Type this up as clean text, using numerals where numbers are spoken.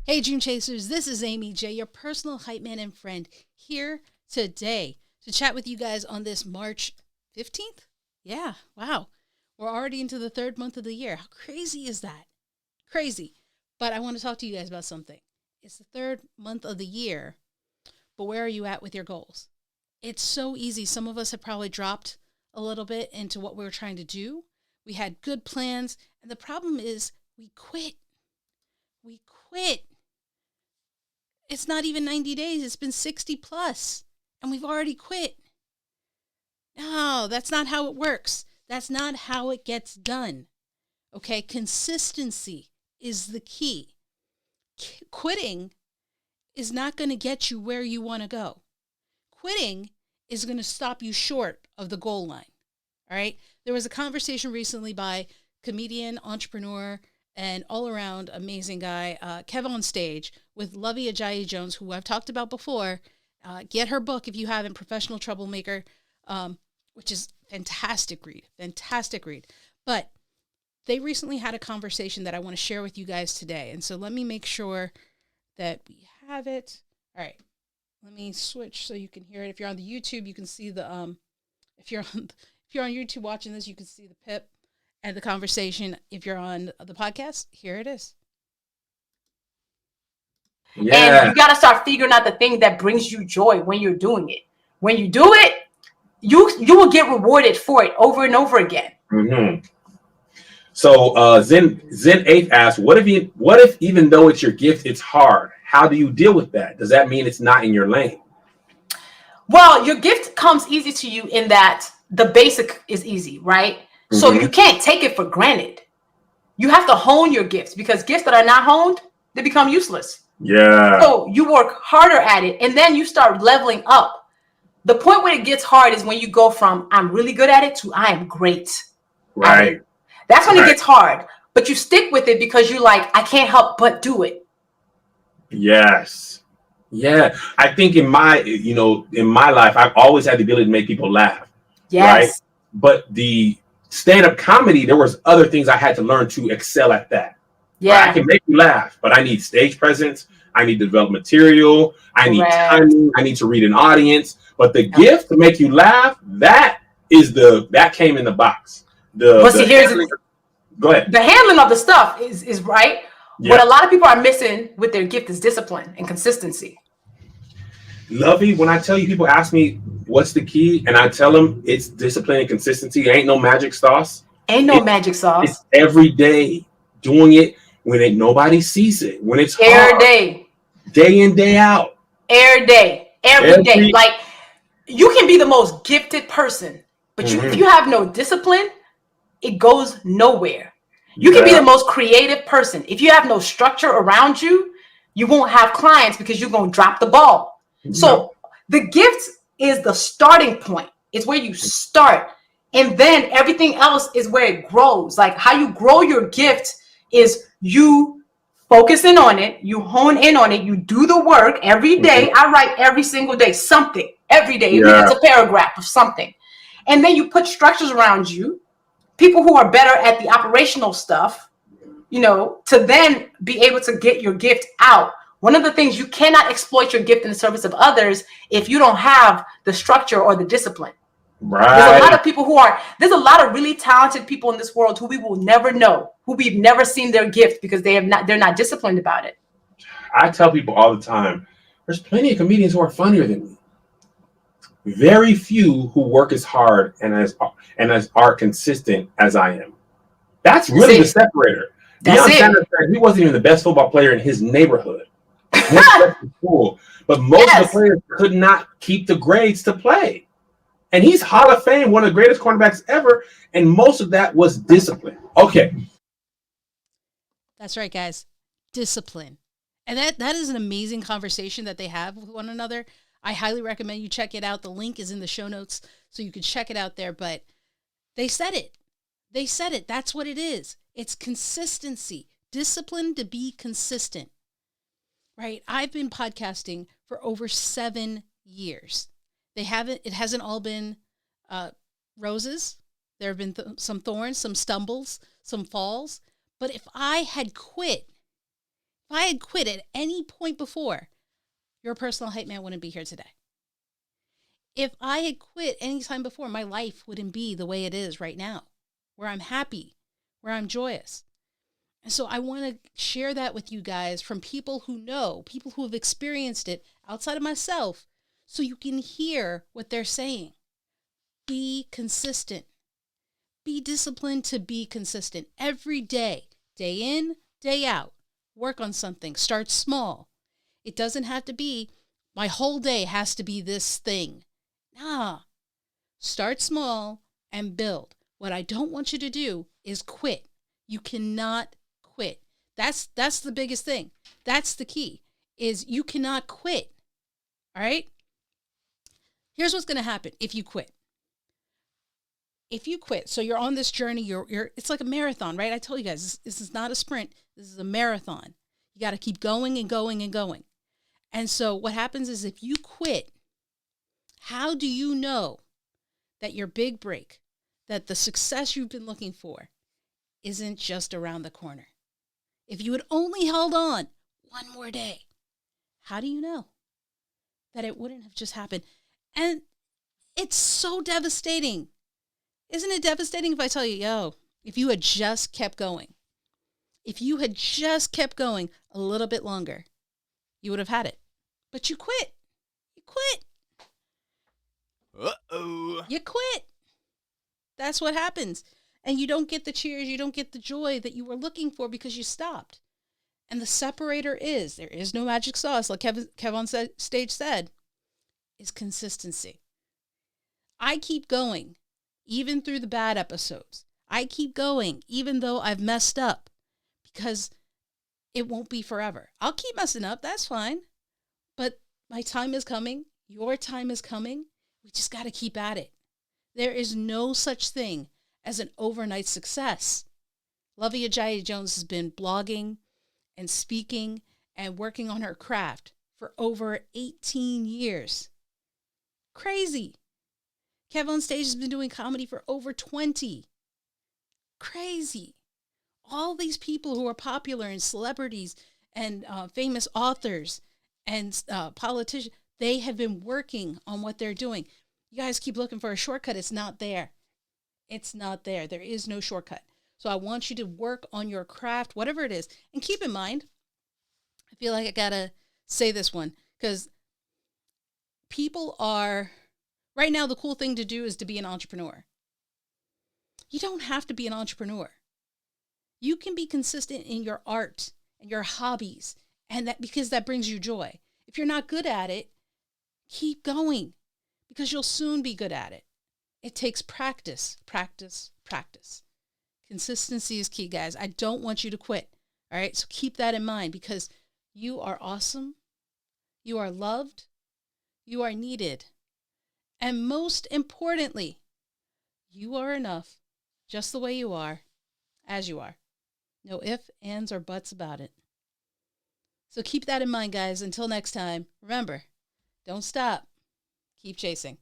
Hey, Dream Chasers, this is Aimee J, your personal hype man and friend, here today to chat with you guys on this March 15th. Yeah, wow. We're already into the third month of the year. How crazy is that? Crazy. But I want to talk to you guys about something. It's the third month of the year, but where are you at with your goals? It's so easy. Some of us have probably dropped a little bit into what we were trying to do. We had good plans, and the problem is we quit. We quit. It's not even 90 days. It's been 60 plus, and we've already quit. No, that's not how it works. That's not how it gets done. Okay, consistency is the key. Quitting is not going to get you where you want to go. Quitting is going to stop you short of the goal line. All right. There was a conversation recently by comedian, entrepreneur, and all-around amazing guy, KevOnStage, with Luvvie Ajayi Jones, who I've talked about before. Get her book if you haven't, Professional Troublemaker, which is fantastic read. But they recently had a conversation that I want to share with you guys today. And so let me make sure that we have it. All right. Let me switch so you can hear it. If you're on the YouTube, you can see the if you're on YouTube watching this, you can see the pip and the conversation. If you're on the podcast, here it is. Yeah. And you got to start figuring out the thing that brings you joy when you're doing it. When you do it, you will get rewarded for it over and over again. Mm-hmm. So Zen 8 asks, what if even though it's your gift, it's hard? How do you deal with that? Does that mean it's not in your lane? Well, your gift comes easy to you in that the basic is easy, right? Mm-hmm. So you can't take it for granted. You have to hone your gifts, because gifts that are not honed, they become useless. Yeah. So you work harder at it, and then you start leveling up. The point where it gets hard is when you go from I'm really good at it to I am great. Right. That's when it gets hard. But you stick with it because you're like, I can't help but do it. Yes. Yeah. I think in my life, I've always had the ability to make people laugh. Yes. Right. But the stand-up comedy, there was other things I had to learn to excel at that. Yeah. Right? I can make you laugh, but I need stage presence. I need to develop material. I need timing. I need to read an audience. But the gift to make you laugh, that came in the box. Go ahead. The handling of the stuff is right. Yeah. What a lot of people are missing with their gift is discipline and consistency. Luvvie, when I tell you, people ask me what's the key, and I tell them it's discipline and consistency. Ain't no magic sauce. Magic sauce. It's every day doing it when nobody sees it. When it's hard. Day in, day out. Every day. Like, you can be the most gifted person, but if you have no discipline, it goes nowhere. You can be the most creative person. If you have no structure around you, you won't have clients because you're going to drop the ball. So the gift is the starting point. It's where you start. And then everything else is where it grows. Like, how you grow your gift is you focusing on it, you hone in on it, you do the work every day. I write every single day something, every day. It's a paragraph of something. And then you put structures around you, people who are better at the operational stuff, to then be able to get your gift out. One of the things, you cannot exploit your gift in the service of others if you don't have the structure or the discipline. Right. There's a lot of really talented people in this world who we will never know, who we've never seen their gift because they're not disciplined about it. I tell people all the time, there's plenty of comedians who are funnier than me. Very few who work as hard and are consistent as I am. That's really the separator. Deion Sanders said he wasn't even the best football player in his neighborhood. But most of the players could not keep the grades to play. And he's Hall of Fame, one of the greatest cornerbacks ever. And most of that was discipline. Okay. That's right, guys. Discipline. And that is an amazing conversation that they have with one another. I highly recommend you check it out. The link is in the show notes, so you can check it out there. But they said it. That's what it is. It's consistency. Discipline to be consistent. Right? I've been podcasting for over 7 years. It hasn't all been roses. There have been some thorns, some stumbles, some falls. But if I had quit, If I had quit at any point before, your personal hype man wouldn't be here today. If I had quit any time before, my life wouldn't be the way it is right now, where I'm happy, where I'm joyous. And so I want to share that with you guys from people who know, people who have experienced it outside of myself, so you can hear what they're saying. Be consistent. Be disciplined to be consistent every day, day in, day out. Work on something. Start small. It doesn't have to be, my whole day has to be this thing. Nah. Start small and build. What I don't want you to do is quit. You cannot quit. That's the biggest thing. That's the key, is you cannot quit. All right? Here's what's going to happen if you quit. If you quit, so you're on this journey, it's like a marathon, right? I told you guys, this is not a sprint. This is a marathon. You got to keep going and going and going. And so what happens is if you quit, how do you know that your big break, that the success you've been looking for isn't just around the corner? If you had only held on one more day, how do you know that it wouldn't have just happened? And it's so devastating. Isn't it devastating if I tell you, yo, if you had just kept going, if you had just kept going a little bit longer, you would have had it. But you quit. You quit. Uh-oh. You quit. That's what happens. And you don't get the cheers, you don't get the joy that you were looking for because you stopped. And the separator is, there is no magic sauce, like KevOnStage said, is consistency. I keep going, even through the bad episodes. I keep going, even though I've messed up, because it won't be forever. I'll keep messing up, that's fine. But my time is coming. Your time is coming. We just got to keep at it. There is no such thing as an overnight success. Luvvie Ajayi Jones has been blogging and speaking and working on her craft for over 18 years. Crazy. KevOnStage has been doing comedy for over 20. Crazy. All these people who are popular and celebrities and famous authors and politicians, they have been working on what they're doing. You guys keep looking for a shortcut. It's not there. It's not there. There is no shortcut. So I want you to work on your craft, whatever it is. And keep in mind, I feel like I got to say this one, because people are, right now, the cool thing to do is to be an entrepreneur. You don't have to be an entrepreneur. You can be consistent in your art and your hobbies, and that because that brings you joy. If you're not good at it, keep going, because you'll soon be good at it. It takes practice, practice, practice. Consistency is key, guys. I don't want you to quit. All right. So keep that in mind, because you are awesome. You are loved. You are needed. And most importantly, you are enough just the way you are, as you are. No ifs, ands, or buts about it. So keep that in mind, guys. Until next time, remember, don't stop. Keep chasing.